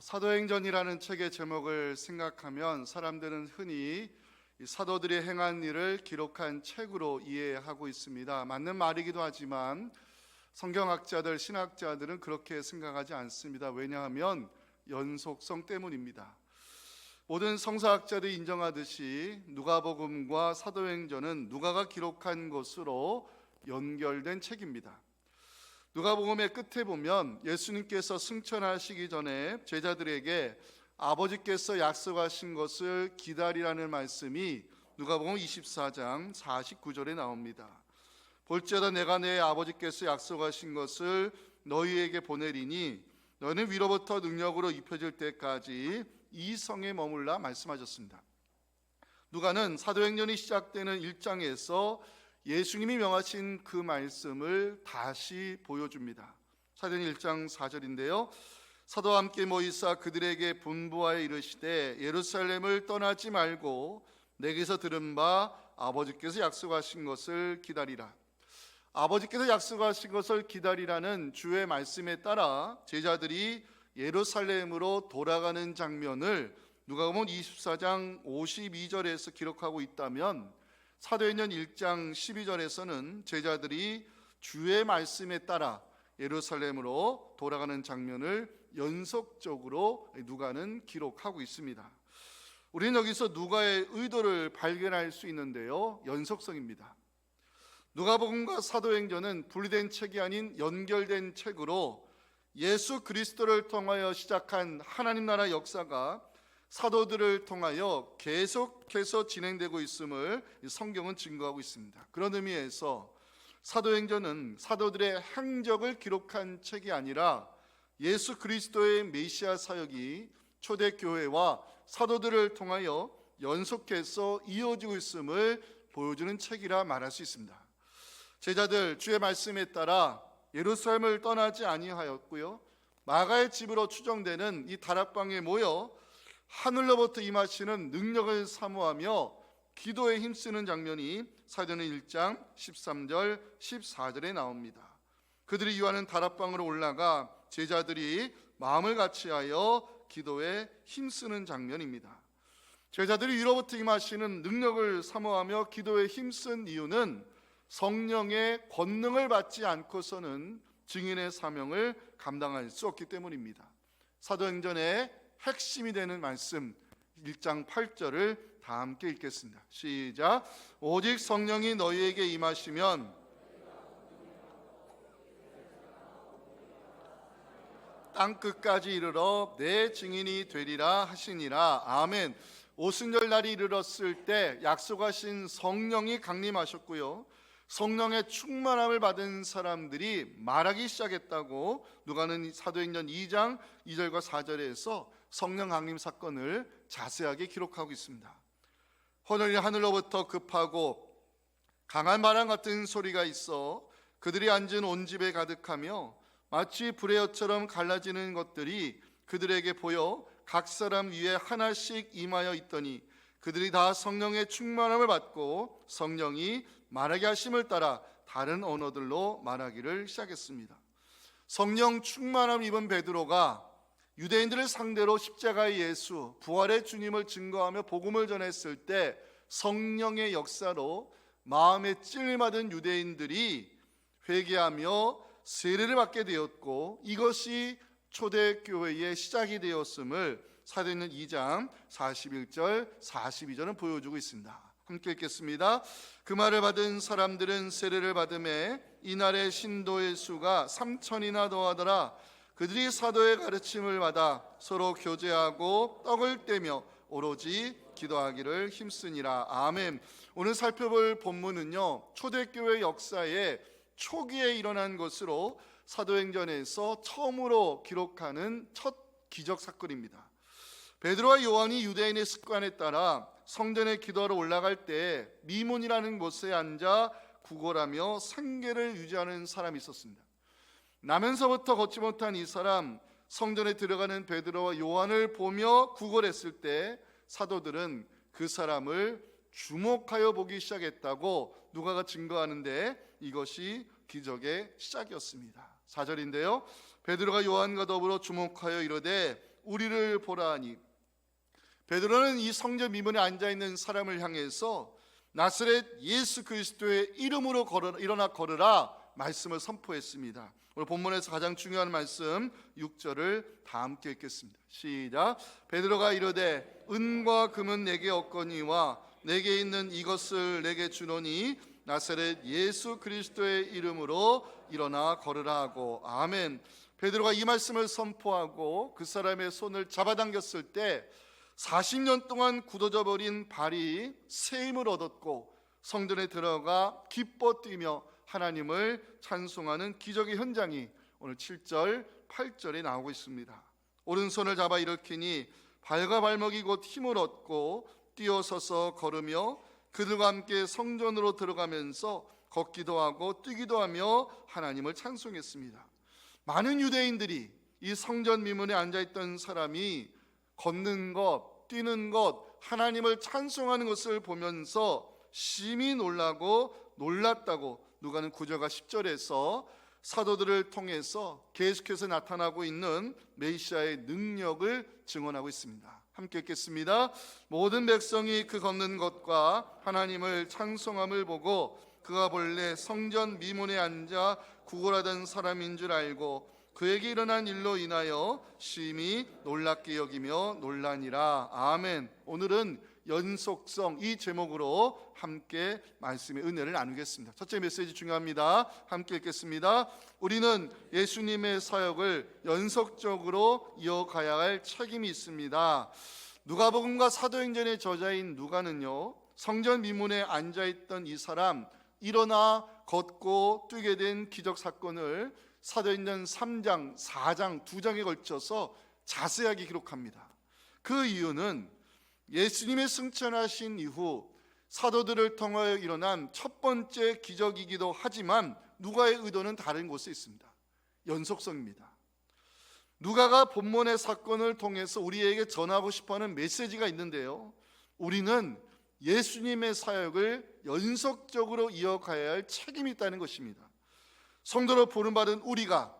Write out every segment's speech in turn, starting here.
사도행전이라는 책의 제목을 생각하면 사람들은 흔히 이 사도들이 행한 일을 기록한 책으로 이해하고 있습니다. 맞는 말이기도 하지만 성경학자들, 신학자들은 그렇게 생각하지 않습니다. 왜냐하면 연속성 때문입니다. 모든 성서학자들이 인정하듯이 누가복음과 사도행전은 누가가 기록한 것으로 연결된 책입니다. 누가복음의 끝에 보면 예수님께서 승천하시기 전에 제자들에게 아버지께서 약속하신 것을 기다리라는 말씀이 누가복음 24장 49절에 나옵니다. 볼지어다 내가 내 아버지께서 약속하신 것을 너희에게 보내리니 너희는 위로부터 능력으로 입혀질 때까지 이 성에 머물라 말씀하셨습니다. 누가는 사도행전이 시작되는 1장에서 예수님이 명하신 그 말씀을 다시 보여줍니다. 사도행전 1장 4절인데요. 사도와 함께 모이사 그들에게 분부하여 이르시되 예루살렘을 떠나지 말고 내게서 들은 바 아버지께서 약속하신 것을 기다리라. 아버지께서 약속하신 것을 기다리라는 주의 말씀에 따라 제자들이 예루살렘으로 돌아가는 장면을 누가복음 24장 52절에서 기록하고 있다면 사도행전 1장 12절에서는 제자들이 주의 말씀에 따라 예루살렘으로 돌아가는 장면을 연속적으로 누가는 기록하고 있습니다. 우리는 여기서 누가의 의도를 발견할 수 있는데요, 연속성입니다. 누가복음과 사도행전은 분리된 책이 아닌 연결된 책으로 예수 그리스도를 통하여 시작한 하나님 나라 역사가 사도들을 통하여 계속해서 진행되고 있음을 성경은 증거하고 있습니다. 그런 의미에서 사도행전은 사도들의 행적을 기록한 책이 아니라 예수 그리스도의 메시아 사역이 초대교회와 사도들을 통하여 연속해서 이어지고 있음을 보여주는 책이라 말할 수 있습니다. 제자들 주의 말씀에 따라 예루살렘을 떠나지 아니하였고요, 마가의 집으로 추정되는 이 다락방에 모여 하늘로부터 임하시는 능력을 사모하며 기도에 힘쓰는 장면이 사도행전 1장 13절 14절에 나옵니다. 그들이 유하는 다락방으로 올라가 제자들이 마음을 같이하여 기도에 힘쓰는 장면입니다. 제자들이 위로부터 임하시는 능력을 사모하며 기도에 힘쓴 이유는 성령의 권능을 받지 않고서는 증인의 사명을 감당할 수 없기 때문입니다. 사도행전의 핵심이 되는 말씀 1장 8절을 다 함께 읽겠습니다. 시작. 오직 성령이 너희에게 임하시면 땅끝까지 이르러 내 증인이 되리라 하시니라. 아멘. 오순절 날이 이르렀을 때 약속하신 성령이 강림하셨고요, 성령의 충만함을 받은 사람들이 말하기 시작했다고 누가는 사도행전 2장 2절과 4절에서 성령 강림 사건을 자세하게 기록하고 있습니다. 하늘로부터 급하고 강한 바람 같은 소리가 있어 그들이 앉은 온 집에 가득하며 마치 불의 엿처럼 갈라지는 것들이 그들에게 보여 각 사람 위에 하나씩 임하여 있더니 그들이 다 성령의 충만함을 받고 성령이 말하게 하심을 따라 다른 언어들로 말하기를 시작했습니다. 성령 충만함 입은 베드로가 유대인들을 상대로 십자가의 예수, 부활의 주님을 증거하며 복음을 전했을 때 성령의 역사로 마음에 찔림받은 유대인들이 회개하며 세례를 받게 되었고, 이것이 초대교회의 시작이 되었음을 사도행전 2장 41절 42절은 보여주고 있습니다. 함께 읽겠습니다. 그 말을 받은 사람들은 세례를 받음에 이날의 신도의 수가 3,000이나 더하더라. 그들이 사도의 가르침을 받아 서로 교제하고 떡을 떼며 오로지 기도하기를 힘쓰니라. 아멘. 오늘 살펴볼 본문은요, 초대교회 역사의 초기에 일어난 것으로 사도행전에서 처음으로 기록하는 첫 기적 사건입니다. 베드로와 요한이 유대인의 습관에 따라 성전에 기도하러 올라갈 때 미문이라는 곳에 앉아 구걸하며 생계를 유지하는 사람이 있었습니다. 나면서부터 걷지 못한 이 사람, 성전에 들어가는 베드로와 요한을 보며 구걸했을 때 사도들은 그 사람을 주목하여 보기 시작했다고 누가가 증거하는데, 이것이 기적의 시작이었습니다. 4절인데요, 베드로가 요한과 더불어 주목하여 이르되 우리를 보라 하니, 베드로는 이 성전 미문에 앉아있는 사람을 향해서 나사렛 예수 그리스도의 이름으로 일어나 걸으라 말씀을 선포했습니다. 오늘 본문에서 가장 중요한 말씀 6절을 다 함께 읽겠습니다. 시작. 베드로가 이르되 은과 금은 내게 없거니와 내게 있는 이것을 내게 주노니 나사렛 예수 그리스도의 이름으로 일어나 걸으라 하고. 아멘. 베드로가 이 말씀을 선포하고 그 사람의 손을 잡아당겼을 때 40년 동안 굳어져 버린 발이 새 힘을 얻었고 성전에 들어가 기뻐 뛰며 하나님을 찬송하는 기적의 현장이 오늘 7절, 8절에 나오고 있습니다. 오른손을 잡아 일으키니 발과 발목이 곧 힘을 얻고 뛰어서서 걸으며 그들과 함께 성전으로 들어가면서 걷기도 하고 뛰기도 하며 하나님을 찬송했습니다. 많은 유대인들이 이 성전 미문에 앉아있던 사람이 걷는 것, 뛰는 것, 하나님을 찬송하는 것을 보면서 심히 놀랐다고 누가는 9절과 10절에서 사도들을 통해서 계속해서 나타나고 있는 메시아의 능력을 증언하고 있습니다. 함께 읽겠습니다. 모든 백성이 그 걷는 것과 하나님을 찬송함을 보고 그가 본래 성전 미문에 앉아 구걸하던 사람인 줄 알고 그에게 일어난 일로 인하여 심히 놀랍게 여기며 놀라니라. 아멘. 오늘은 연속성 이 제목으로 함께 말씀의 은혜를 나누겠습니다. 첫째 메시지 중요합니다. 함께 읽겠습니다. 우리는 예수님의 사역을 연속적으로 이어가야 할 책임이 있습니다. 누가복음과 사도행전의 저자인 누가는요, 성전 미문에 앉아있던 이 사람 일어나 걷고 뛰게 된 기적 사건을 사도행전 3장, 4장, 2장에 걸쳐서 자세하게 기록합니다. 그 이유는 예수님의 승천하신 이후 사도들을 통하여 일어난 첫 번째 기적이기도 하지만 누가의 의도는 다른 곳에 있습니다. 연속성입니다. 누가가 본문의 사건을 통해서 우리에게 전하고 싶어하는 메시지가 있는데요, 우리는 예수님의 사역을 연속적으로 이어가야 할 책임이 있다는 것입니다. 성도로 부름받은 우리가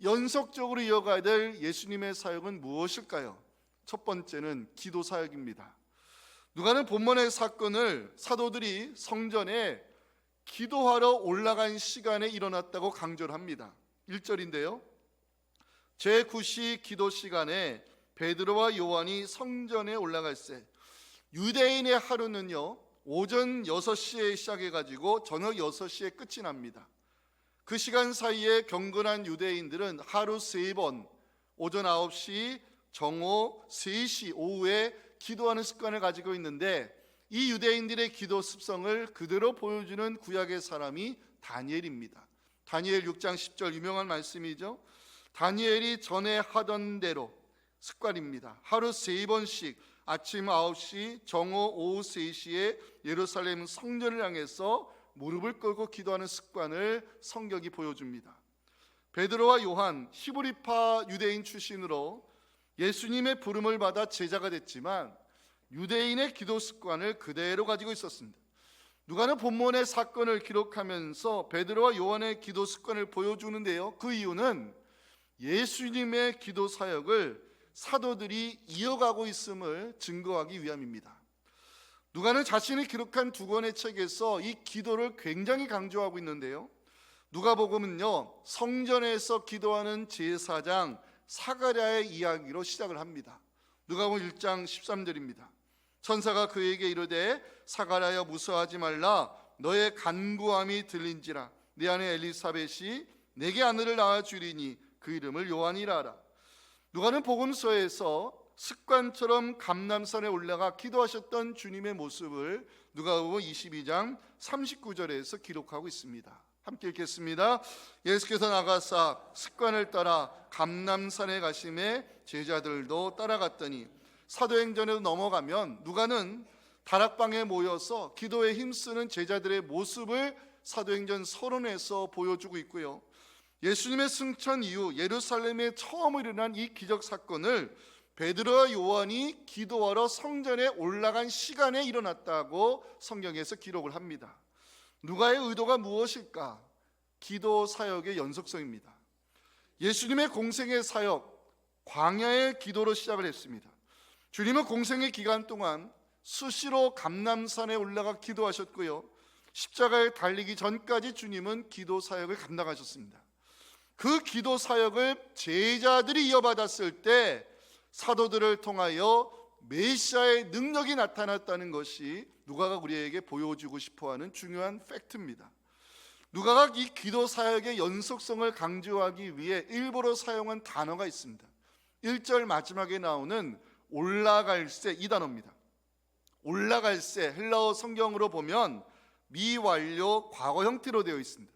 연속적으로 이어가야 될 예수님의 사역은 무엇일까요? 첫 번째는 기도 사역입니다. 누가는 본문의 사건을 사도들이 성전에 기도하러 올라간 시간에 일어났다고 강조를 합니다. 1절인데요, 제9시 기도 시간에 베드로와 요한이 성전에 올라갈새. 유대인의 하루는요, 오전 6시에 시작해가지고 저녁 6시에 끝이 납니다. 그 시간 사이에 경건한 유대인들은 하루 3번, 오전 9시, 정오 3시, 오후에 기도하는 습관을 가지고 있는데 이 유대인들의 기도 습성을 그대로 보여주는 구약의 사람이 다니엘입니다. 다니엘 6장 10절 유명한 말씀이죠. 다니엘이 전에 하던 대로 습관입니다. 하루 3번씩 아침 9시, 정오 오후 3시에 예루살렘 성전을 향해서 무릎을 꿇고 기도하는 습관을 성경이 보여줍니다. 베드로와 요한, 히브리파 유대인 출신으로 예수님의 부름을 받아 제자가 됐지만 유대인의 기도 습관을 그대로 가지고 있었습니다. 누가는 본문의 사건을 기록하면서 베드로와 요한의 기도 습관을 보여주는데요, 그 이유는 예수님의 기도 사역을 사도들이 이어가고 있음을 증거하기 위함입니다. 누가는 자신이 기록한 2권의 책에서 이 기도를 굉장히 강조하고 있는데요, 누가복음은요, 성전에서 기도하는 제사장 사가랴의 이야기로 시작을 합니다. 누가복음 1장 13절입니다. 천사가 그에게 이르되 사가랴여 무서워하지 말라, 너의 간구함이 들린지라. 내 아내 엘리사벳이 내게 아들을 낳아 주리니 그 이름을 요한이라 하라. 누가는 복음서에서 습관처럼 감람산에 올라가 기도하셨던 주님의 모습을 누가복음 22장 39절에서 기록하고 있습니다. 함께 읽겠습니다. 예수께서 나가사 습관을 따라 감람산에 가심에 제자들도 따라갔더니. 사도행전에도 넘어가면 누가는 다락방에 모여서 기도에 힘쓰는 제자들의 모습을 사도행전 서론에서 보여주고 있고요, 예수님의 승천 이후 예루살렘에 처음 일어난 이 기적 사건을 베드로와 요한이 기도하러 성전에 올라간 시간에 일어났다고 성경에서 기록을 합니다. 누가의 의도가 무엇일까? 기도 사역의 연속성입니다. 예수님의 공생의 사역, 광야의 기도로 시작을 했습니다. 주님은 공생의 기간 동안 수시로 감람산에 올라가 기도하셨고요, 십자가에 달리기 전까지 주님은 기도 사역을 감당하셨습니다. 그 기도 사역을 제자들이 이어받았을 때 사도들을 통하여 메시아의 능력이 나타났다는 것이 누가가 우리에게 보여주고 싶어하는 중요한 팩트입니다. 누가가 이 기도 사역의 연속성을 강조하기 위해 일부러 사용한 단어가 있습니다. 1절 마지막에 나오는 올라갈새, 이 단어입니다. 올라갈새, 헬라어 성경으로 보면 미완료 과거 형태로 되어 있습니다.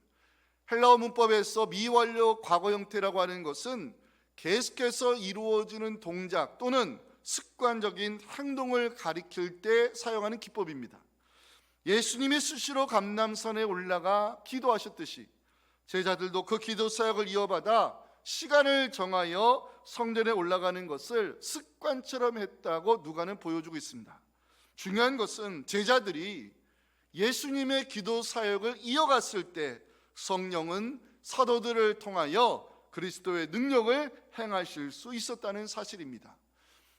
헬라어 문법에서 미완료 과거 형태라고 하는 것은 계속해서 이루어지는 동작 또는 습관적인 행동을 가리킬 때 사용하는 기법입니다. 예수님이 수시로 감람산에 올라가 기도하셨듯이 제자들도 그 기도 사역을 이어받아 시간을 정하여 성전에 올라가는 것을 습관처럼 했다고 누가는 보여주고 있습니다. 중요한 것은 제자들이 예수님의 기도 사역을 이어갔을 때 성령은 사도들을 통하여 그리스도의 능력을 행하실 수 있었다는 사실입니다.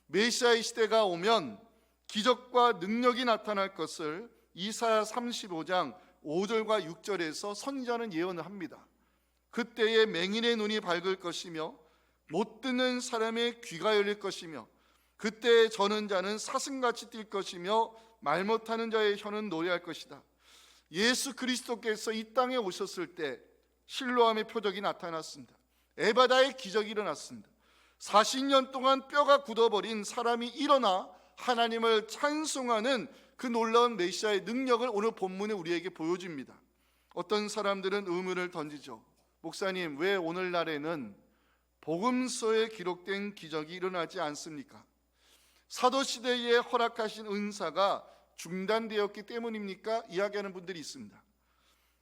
메시아의 시대가 오면 기적과 능력이 나타날 것을 이사야 35장 5절과 6절에서 선지자는 예언을 합니다. 그때에 맹인의 눈이 밝을 것이며 못 듣는 사람의 귀가 열릴 것이며 그때에 저는 자는 사슴같이 뛸 것이며 말 못하는 자의 혀는 노래할 것이다. 예수 그리스도께서 이 땅에 오셨을 때 실로암의 표적이 나타났습니다. 에바다의 기적이 일어났습니다. 40년 동안 뼈가 굳어버린 사람이 일어나 하나님을 찬송하는 그 놀라운 메시아의 능력을 오늘 본문에 우리에게 보여줍니다. 어떤 사람들은 의문을 던지죠. 목사님, 왜 오늘날에는 복음서에 기록된 기적이 일어나지 않습니까? 사도시대에 허락하신 은사가 중단되었기 때문입니까? 이야기하는 분들이 있습니다.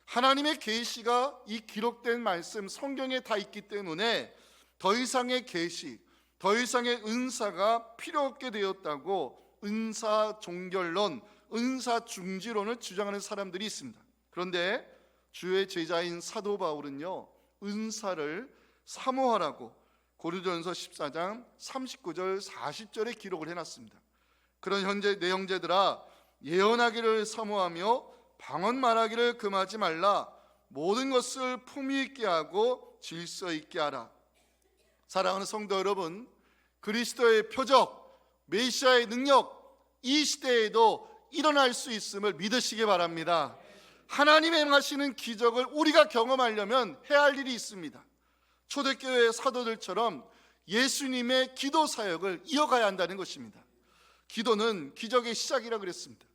하나님의 계시가 이 기록된 말씀 성경에 다 있기 때문에 더 이상의 계시, 더 이상의 은사가 필요 없게 되었다고 은사 종결론, 은사 중지론을 주장하는 사람들이 있습니다. 그런데 주의 제자인 사도 바울은요, 은사를 사모하라고 고린도전서 14장 39절 40절에 기록을 해놨습니다. 그런 현재 내 형제들아, 예언하기를 사모하며 방언 말하기를 금하지 말라. 모든 것을 품위 있게 하고 질서 있게 하라. 사랑하는 성도 여러분, 그리스도의 표적, 메시아의 능력, 이 시대에도 일어날 수 있음을 믿으시기 바랍니다. 하나님 행하시는 기적을 우리가 경험하려면 해야 할 일이 있습니다. 초대교회 사도들처럼 예수님의 기도 사역을 이어가야 한다는 것입니다. 기도는 기적의 시작이라고 그랬습니다.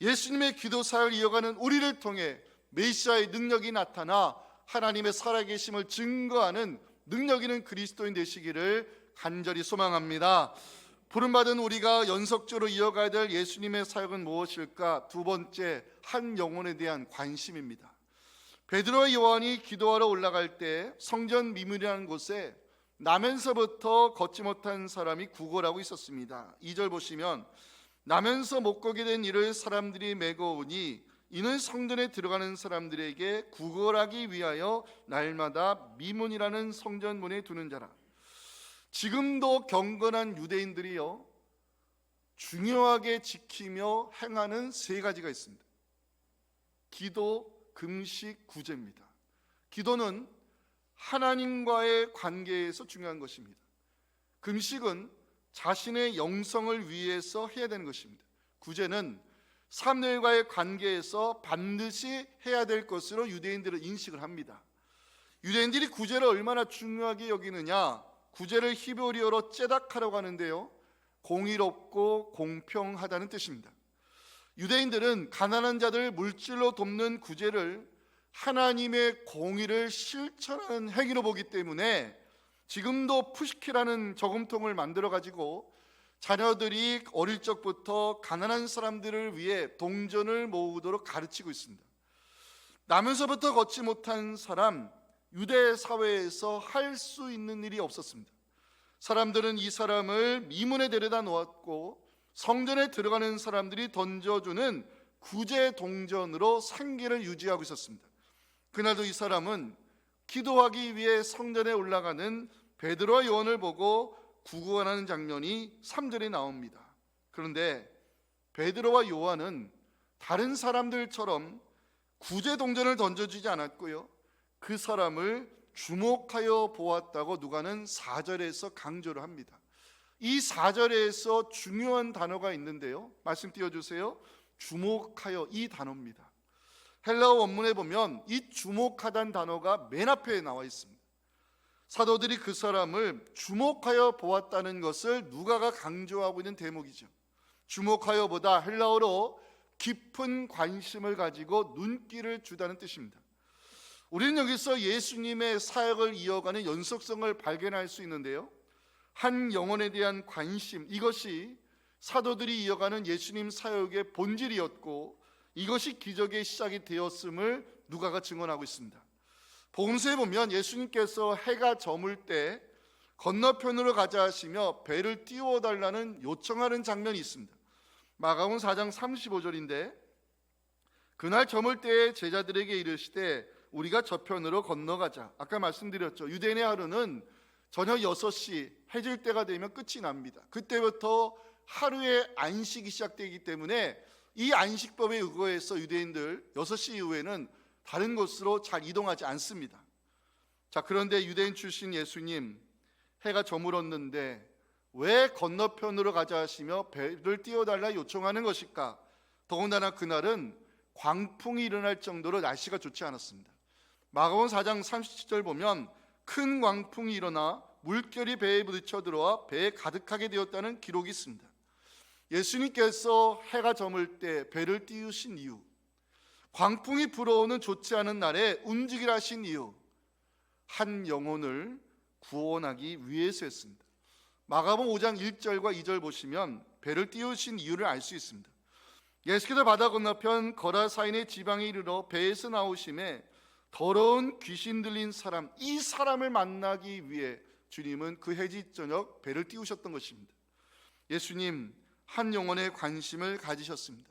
예수님의 기도 사역을 이어가는 우리를 통해 메시아의 능력이 나타나 하나님의 살아계심을 증거하는 능력 있는 그리스도인 되시기를 간절히 소망합니다. 부름받은 우리가 연속적으로 이어가야 될 예수님의 사역은 무엇일까? 두 번째, 한 영혼에 대한 관심입니다. 베드로와 요한이 기도하러 올라갈 때 성전 미문이라는 곳에 나면서부터 걷지 못한 사람이 구걸하고 있었습니다. 2절 보시면 나면서 못 걷게 된 이를 사람들이 메고오니 이는 성전에 들어가는 사람들에게 구걸하기 위하여 날마다 미문이라는 성전문에 두는 자라. 지금도 경건한 유대인들이요, 중요하게 지키며 행하는 세 가지가 있습니다. 기도, 금식, 구제입니다. 기도는 하나님과의 관계에서 중요한 것입니다. 금식은 자신의 영성을 위해서 해야 되는 것입니다. 구제는 사람들과의 관계에서 반드시 해야 될 것으로 유대인들은 인식을 합니다. 유대인들이 구제를 얼마나 중요하게 여기느냐, 구제를 히브리어로 째닥하라고 하는데요, 공의롭고 공평하다는 뜻입니다. 유대인들은 가난한 자들을 물질로 돕는 구제를 하나님의 공의를 실천하는 행위로 보기 때문에 지금도 푸시키라는 저금통을 만들어 가지고 자녀들이 어릴 적부터 가난한 사람들을 위해 동전을 모으도록 가르치고 있습니다. 나면서부터 걷지 못한 사람, 유대 사회에서 할 수 있는 일이 없었습니다. 사람들은 이 사람을 미문에 데려다 놓았고 성전에 들어가는 사람들이 던져주는 구제 동전으로 생계를 유지하고 있었습니다. 그날도 이 사람은 기도하기 위해 성전에 올라가는 베드로와 요한을 보고 구원하는 장면이 3절에 나옵니다. 그런데 베드로와 요한은 다른 사람들처럼 구제동전을 던져주지 않았고요, 그 사람을 주목하여 보았다고 누가는 4절에서 강조를 합니다. 이 4절에서 중요한 단어가 있는데요, 말씀 띄워주세요. 주목하여, 이 단어입니다. 헬라어 원문에 보면 이 주목하다는 단어가 맨 앞에 나와 있습니다. 사도들이 그 사람을 주목하여 보았다는 것을 누가가 강조하고 있는 대목이죠. 주목하여보다 헬라어로 깊은 관심을 가지고 눈길을 주다는 뜻입니다. 우리는 여기서 예수님의 사역을 이어가는 연속성을 발견할 수 있는데요, 한 영혼에 대한 관심, 이것이 사도들이 이어가는 예수님 사역의 본질이었고 이것이 기적의 시작이 되었음을 누가가 증언하고 있습니다. 복음서에 보면 예수님께서 해가 저물 때 건너편으로 가자 하시며 배를 띄워달라는 요청하는 장면이 있습니다. 마가복음 4장 35절인데, 그날 저물 때에 제자들에게 이르시되 우리가 저편으로 건너가자. 아까 말씀드렸죠, 유대인의 하루는 저녁 6시 해질 때가 되면 끝이 납니다. 그때부터 하루의 안식이 시작되기 때문에 이 안식법에 의거해서 유대인들 6시 이후에는 다른 곳으로 잘 이동하지 않습니다. 자, 그런데 유대인 출신 예수님, 해가 저물었는데 왜 건너편으로 가자 하시며 배를 띄워달라 요청하는 것일까? 더군다나 그날은 광풍이 일어날 정도로 날씨가 좋지 않았습니다. 마가복음 4장 37절 보면 큰 광풍이 일어나 물결이 배에 부딪혀 들어와 배에 가득하게 되었다는 기록이 있습니다. 예수님께서 해가 저물 때 배를 띄우신 이유, 광풍이 불어오는 좋지 않은 날에 움직이라 하신 이유, 한 영혼을 구원하기 위해서였습니다. 마가복음 5장 1절과 2절 보시면 배를 띄우신 이유를 알 수 있습니다. 예수께서 바다 건너편 거라사인의 지방에 이르러 배에서 나오심에 더러운 귀신 들린 사람, 이 사람을 만나기 위해 주님은 그 해질 저녁 배를 띄우셨던 것입니다. 예수님 한 영혼에 관심을 가지셨습니다.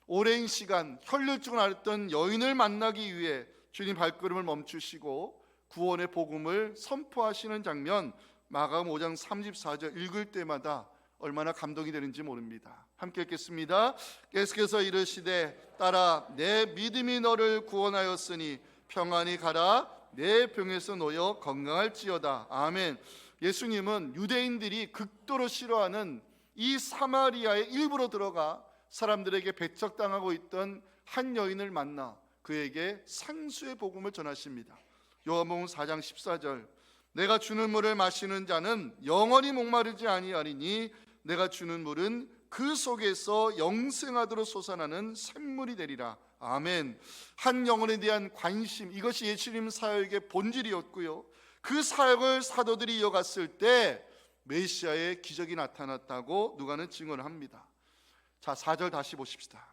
오랜 시간 혈류증을 앓았던 여인을 만나기 위해 주님 발걸음을 멈추시고 구원의 복음을 선포하시는 장면, 마가복음 5장 34절 읽을 때마다 얼마나 감동이 되는지 모릅니다. 함께 읽겠습니다. 계속해서 이르시되 따라 내 믿음이 너를 구원하였으니 평안히 가라, 내 병에서 놓여 건강할지어다. 아멘. 예수님은 유대인들이 극도로 싫어하는 이 사마리아의 일부로 들어가 사람들에게 배척당하고 있던 한 여인을 만나 그에게 상수의 복음을 전하십니다. 요한복음 4장 14절, 내가 주는 물을 마시는 자는 영원히 목마르지 아니하리니 내가 주는 물은 그 속에서 영생하도록 솟아나는 샘물이 되리라. 아멘. 한 영혼에 대한 관심, 이것이 예수님 사역의 본질이었고요, 그 사역을 사도들이 이어갔을 때 메시아의 기적이 나타났다고 누가는 증언을 합니다. 자, 4절 다시 보십시다.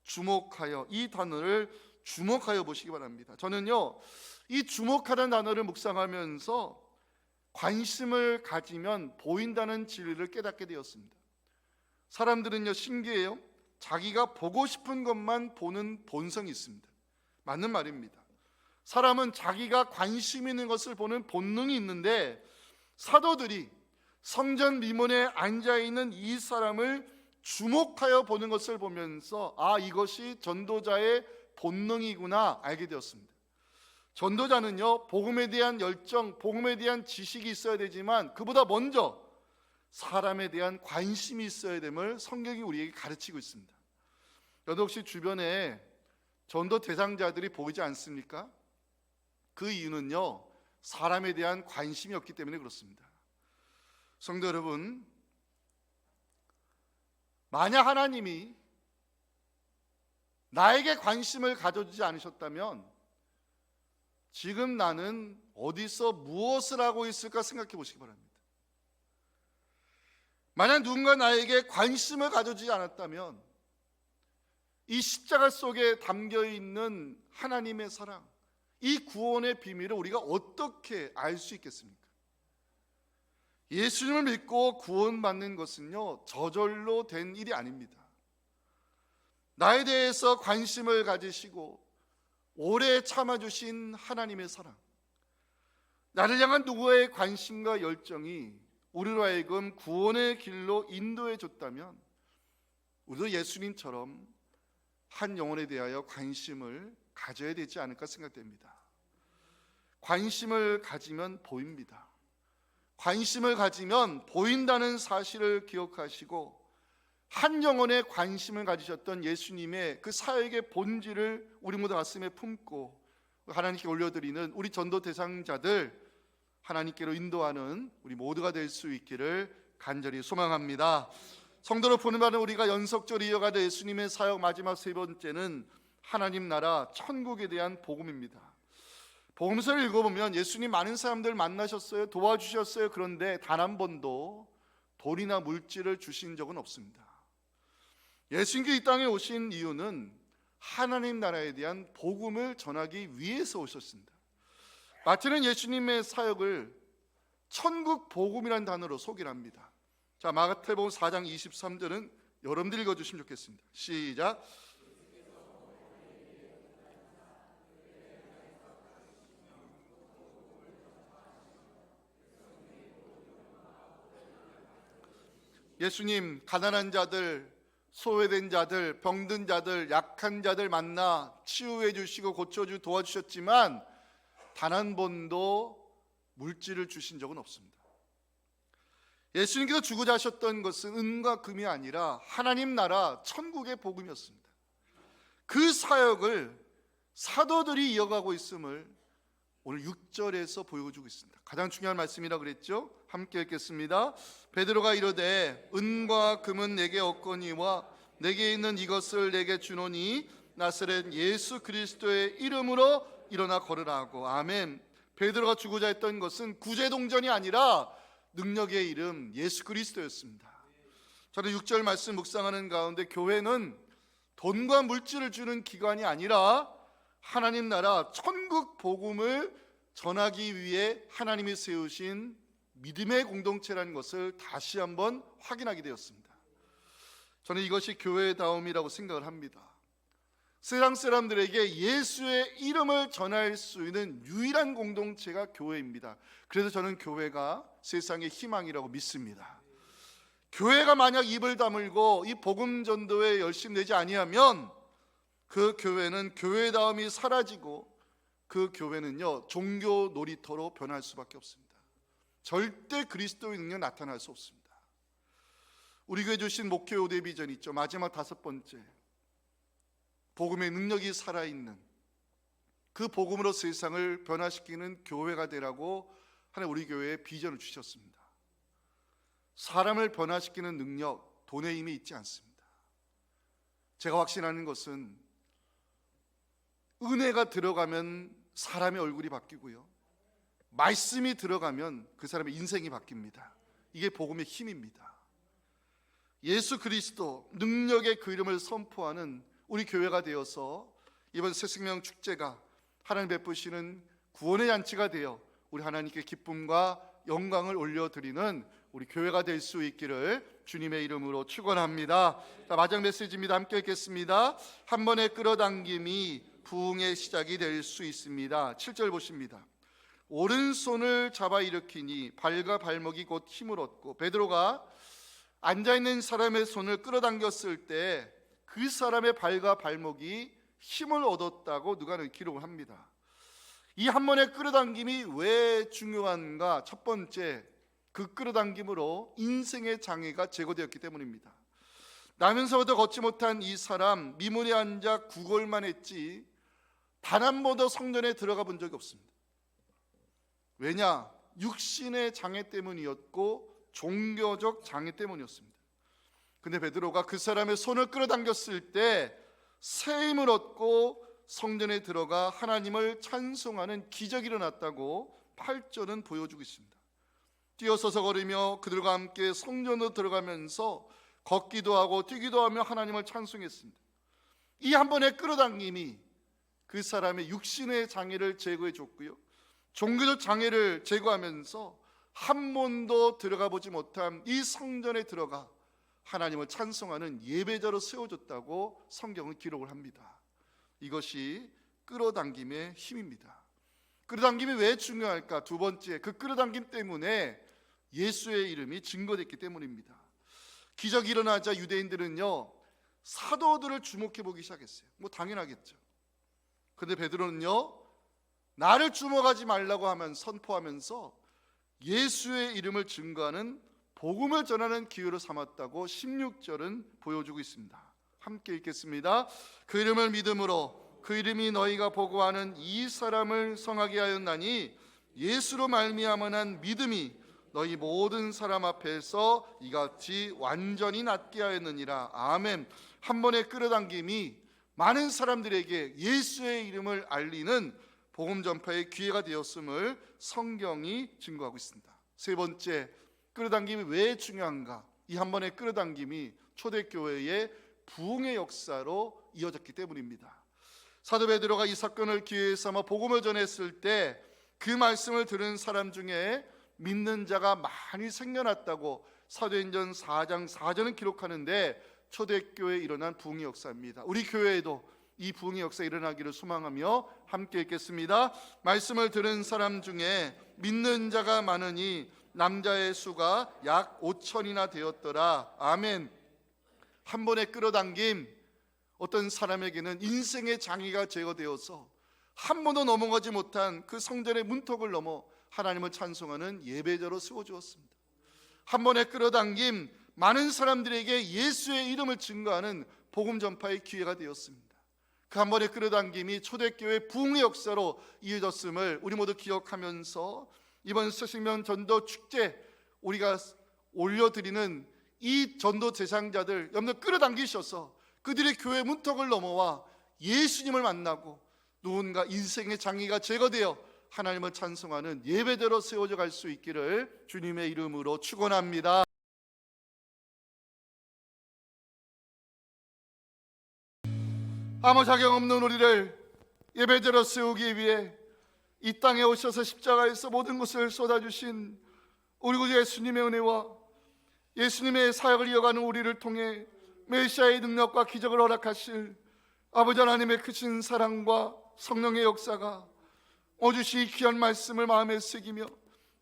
주목하여, 이 단어를 주목하여 보시기 바랍니다. 저는요, 이 주목하는 단어를 묵상하면서 관심을 가지면 보인다는 진리를 깨닫게 되었습니다. 사람들은요, 신기해요. 자기가 보고 싶은 것만 보는 본성이 있습니다. 맞는 말입니다. 사람은 자기가 관심 있는 것을 보는 본능이 있는데, 사도들이 성전 미문에 앉아있는 이 사람을 주목하여 보는 것을 보면서 아, 이것이 전도자의 본능이구나 알게 되었습니다. 전도자는요, 복음에 대한 열정, 복음에 대한 지식이 있어야 되지만 그보다 먼저 사람에 대한 관심이 있어야 됨을 성경이 우리에게 가르치고 있습니다. 여러분 혹시 주변에 전도 대상자들이 보이지 않습니까? 그 이유는요, 사람에 대한 관심이 없기 때문에 그렇습니다. 성도 여러분, 만약 하나님이 나에게 관심을 가져주지 않으셨다면 지금 나는 어디서 무엇을 하고 있을까 생각해 보시기 바랍니다. 만약 누군가 나에게 관심을 가져주지 않았다면 이 십자가 속에 담겨있는 하나님의 사랑, 이 구원의 비밀을 우리가 어떻게 알 수 있겠습니까? 예수님을 믿고 구원받는 것은요, 저절로 된 일이 아닙니다. 나에 대해서 관심을 가지시고 오래 참아주신 하나님의 사랑, 나를 향한 누구의 관심과 열정이 우리로 하여금 구원의 길로 인도해 줬다면 우리도 예수님처럼 한 영혼에 대하여 관심을 가져야 되지 않을까 생각됩니다. 관심을 가지면 보입니다. 관심을 가지면 보인다는 사실을 기억하시고 한 영혼에 관심을 가지셨던 예수님의 그 사역의 본질을 우리 모두 가슴에 품고 하나님께 올려드리는 우리 전도 대상자들, 하나님께로 인도하는 우리 모두가 될 수 있기를 간절히 소망합니다. 성도로 보내받은 우리가 연속적으로 이어가는 예수님의 사역 마지막 세 번째는 하나님 나라 천국에 대한 복음입니다. 복음서를 읽어보면 예수님 많은 사람들 만나셨어요. 도와주셨어요. 그런데 단 한 번도 돈이나 물질을 주신 적은 없습니다. 예수님께 이 땅에 오신 이유는 하나님 나라에 대한 복음을 전하기 위해서 오셨습니다. 마태는 예수님의 사역을 천국 복음이라는 단어로 소개를 합니다. 자, 마태복음 4장 23절은 여러분들 읽어주시면 좋겠습니다. 시작. 예수님 가난한 자들, 소외된 자들, 병든 자들, 약한 자들 만나 치유해 주시고 고쳐주 도와주셨지만 단 한 번도 물질을 주신 적은 없습니다. 예수님께서 주고자 하셨던 것은 은과 금이 아니라 하나님 나라 천국의 복음이었습니다. 그 사역을 사도들이 이어가고 있음을 오늘 6절에서 보여주고 있습니다. 가장 중요한 말씀이라 그랬죠? 함께 읽겠습니다. 베드로가 이르되 은과 금은 내게 없거니와 내게 있는 이것을 내게 주노니 나사렛 예수 그리스도의 이름으로 일어나 걸으라고. 아멘. 베드로가 주고자 했던 것은 구제동전이 아니라 능력의 이름 예수 그리스도였습니다. 저는 6절 말씀 묵상하는 가운데 교회는 돈과 물질을 주는 기관이 아니라 하나님 나라 천국 복음을 전하기 위해 하나님이 세우신 믿음의 공동체라는 것을 다시 한번 확인하게 되었습니다. 저는 이것이 교회다움이라고 생각을 합니다. 세상 사람들에게 예수의 이름을 전할 수 있는 유일한 공동체가 교회입니다. 그래서 저는 교회가 세상의 희망이라고 믿습니다. 교회가 만약 입을 다물고 이 복음 전도에 열심 내지 아니하면 그 교회는 교회다움이 사라지고 그 교회는요 종교 놀이터로 변할 수밖에 없습니다. 절대 그리스도의 능력 나타날 수 없습니다. 우리 교회 주신 목회 5대 비전 있죠. 마지막 5번째, 복음의 능력이 살아있는 그 복음으로 세상을 변화시키는 교회가 되라고 하나님 우리 교회에 비전을 주셨습니다. 사람을 변화시키는 능력, 돈에 힘이 있지 않습니다. 제가 확신하는 것은 은혜가 들어가면 사람의 얼굴이 바뀌고요, 말씀이 들어가면 그 사람의 인생이 바뀝니다. 이게 복음의 힘입니다. 예수 그리스도 능력의 그 이름을 선포하는 우리 교회가 되어서 이번 새생명 축제가 하나님 베푸시는 구원의 잔치가 되어 우리 하나님께 기쁨과 영광을 올려드리는 우리 교회가 될 수 있기를 주님의 이름으로 축원합니다. 자, 마지막 메시지입니다. 함께 읽겠습니다. 한 번의 끌어당김이 부흥의 시작이 될 수 있습니다. 7절 보십니다. 오른손을 잡아 일으키니 발과 발목이 곧 힘을 얻고, 베드로가 앉아있는 사람의 손을 끌어당겼을 때 그 사람의 발과 발목이 힘을 얻었다고 누가는 기록을 합니다. 이 한 번의 끌어당김이 왜 중요한가? 첫 번째, 그 끌어당김으로 인생의 장애가 제거되었기 때문입니다. 나면서부터 걷지 못한 이 사람 미문에 앉아 구걸만 했지 단 한 번도 성전에 들어가 본 적이 없습니다. 왜냐? 육신의 장애 때문이었고 종교적 장애 때문이었습니다. 근데 베드로가 그 사람의 손을 끌어당겼을 때 새 힘을 얻고 성전에 들어가 하나님을 찬송하는 기적이 일어났다고 8절은 보여주고 있습니다. 뛰어서서 걸으며 그들과 함께 성전으로 들어가면서 걷기도 하고 뛰기도 하며 하나님을 찬송했습니다. 이 한 번의 끌어당김이 그 사람의 육신의 장애를 제거해 줬고요, 종교적 장애를 제거하면서 한 번도 들어가 보지 못한 이 성전에 들어가 하나님을 찬송하는 예배자로 세워졌다고 성경은 기록을 합니다. 이것이 끌어당김의 힘입니다. 끌어당김이 왜 중요할까? 두 번째, 그 끌어당김 때문에 예수의 이름이 증거됐기 때문입니다. 기적이 일어나자 유대인들은요, 사도들을 주목해 보기 시작했어요. 뭐 당연하겠죠. 그런데 베드로는요, 나를 주목하지 말라고 하면 선포하면서 예수의 이름을 증거하는 복음을 전하는 기회로 삼았다고 16절은 보여주고 있습니다. 함께 읽겠습니다. 그 이름을 믿음으로 그 이름이 너희가 보고하는 이 사람을 성하게 하였나니 예수로 말미암은 믿음이 너희 모든 사람 앞에서 이같이 완전히 낫게 하였느니라. 아멘. 한 번의 끌어당김이 많은 사람들에게 예수의 이름을 알리는 복음 전파의 기회가 되었음을 성경이 증거하고 있습니다. 세 번째, 끌어당김이 왜 중요한가? 이 한 번의 끌어당김이 초대교회의 부흥의 역사로 이어졌기 때문입니다. 사도 베드로가 이 사건을 기회에 삼아 복음을 전했을 때 그 말씀을 들은 사람 중에 믿는 자가 많이 생겨났다고 사도행전 4장 4절은 기록하는데, 초대교회에 일어난 부흥의 역사입니다. 우리 교회에도 이 부흥의 역사 일어나기를 소망하며 함께 읽겠습니다. 말씀을 들은 사람 중에 믿는 자가 많으니 남자의 수가 약 5천이나 되었더라. 아멘. 한 번의 끌어당김, 어떤 사람에게는 인생의 장애가 제거되어서 한 번도 넘어가지 못한 그 성전의 문턱을 넘어 하나님을 찬송하는 예배자로 세워주었습니다. 한 번의 끌어당김, 많은 사람들에게 예수의 이름을 증거하는 복음 전파의 기회가 되었습니다. 그 한 번의 끌어당김이 초대교회 부흥의 역사로 이어졌음을 우리 모두 기억하면서 이번 새신명 전도 축제 우리가 올려드리는 이 전도 대상자들 여러분들 끌어당기셔서 그들의 교회 문턱을 넘어와 예수님을 만나고 누군가 인생의 장애가 제거되어 하나님을 찬송하는 예배대로 세워져 갈 수 있기를 주님의 이름으로 축원합니다. 아무 자격 없는 우리를 예배대로 세우기 위해 이 땅에 오셔서 십자가에서 모든 것을 쏟아주신 우리 구주 예수님의 은혜와 예수님의 사역을 이어가는 우리를 통해 메시아의 능력과 기적을 허락하실 아버지 하나님의 크신 사랑과 성령의 역사가 오주시 귀한 말씀을 마음에 새기며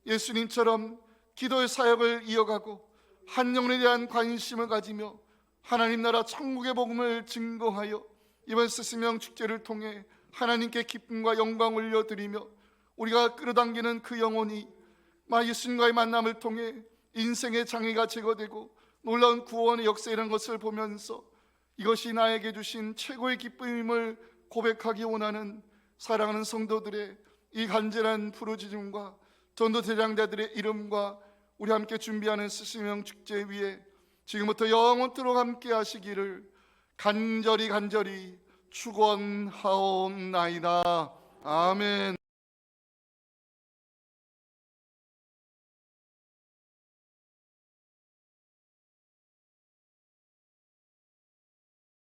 예수님처럼 기도의 사역을 이어가고 한 영혼에 대한 관심을 가지며 하나님 나라 천국의 복음을 증거하여 이번 새신명 축제를 통해 하나님께 기쁨과 영광을 올려드리며 우리가 끌어당기는 그 영혼이 예수님과의 만남을 통해 인생의 장애가 제거되고 놀라운 구원의 역사 이런 것을 보면서 이것이 나에게 주신 최고의 기쁨임을 고백하기 원하는 사랑하는 성도들의 이 간절한 부르짖음과 전도 대장자들의 이름과 우리 함께 준비하는 새신명 축제 위에 지금부터 영원토록 함께 하시기를 간절히 축원하옵나이다. 아멘.